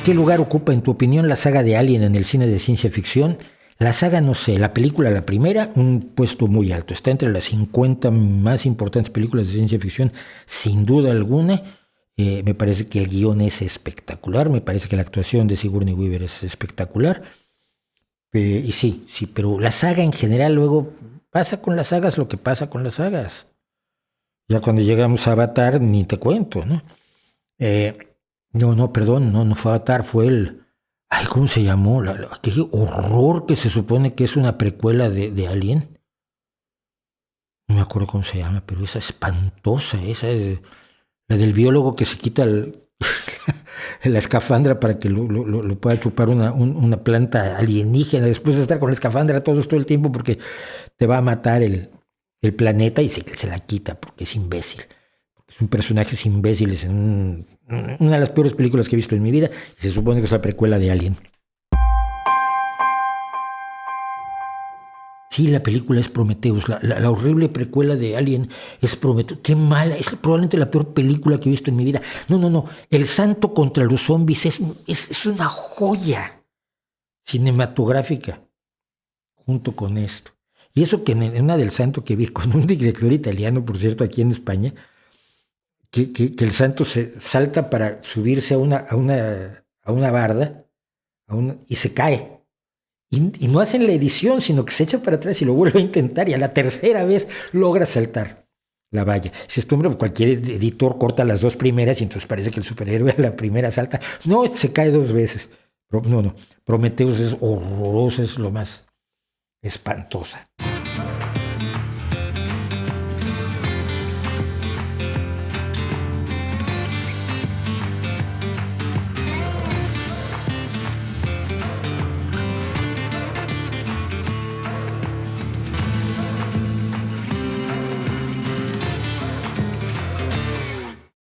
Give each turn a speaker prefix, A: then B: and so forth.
A: ¿Qué lugar ocupa, en tu opinión, la saga de Alien en el cine de ciencia ficción? La saga, no sé, la película, la primera, un puesto muy alto. Está entre las 50 más importantes películas de ciencia ficción, sin duda alguna. Me parece que el guión es espectacular, me parece que la actuación de Sigourney Weaver es espectacular. Y sí, sí, pero la saga en general luego pasa con las sagas lo que pasa con las sagas. Ya cuando llegamos a Avatar, ni te cuento, ¿no? Eh, perdón, no fue Avatar, fue el... Ay, ¿cómo se llamó? Qué horror que se supone que es una precuela de Alien. No me acuerdo cómo se llama, pero esa espantosa, la del biólogo que se quita la escafandra para que lo pueda chupar una planta alienígena después de estar con la escafandra todo el tiempo porque te va a matar el planeta y se la quita porque es imbécil. Es un personaje imbécil, es una de las peores películas que he visto en mi vida y se supone que es la precuela de Alien. Sí, la película es Prometheus, la horrible precuela de Alien es Prometheus. Qué mala, es probablemente la peor película que he visto en mi vida. No, El Santo contra los zombies es una joya cinematográfica junto con esto. Y eso que en una del Santo que vi con un director italiano, por cierto, aquí en España, que el Santo se salta para subirse a una barda y se cae. Y no hacen la edición, sino que se echa para atrás y lo vuelve a intentar y a la tercera vez logra saltar la valla. Si este hombre, cualquier editor corta las dos primeras y entonces parece que el superhéroe a la primera salta. No, se cae dos veces. No. Prometheus es horrorosa, es lo más espantosa.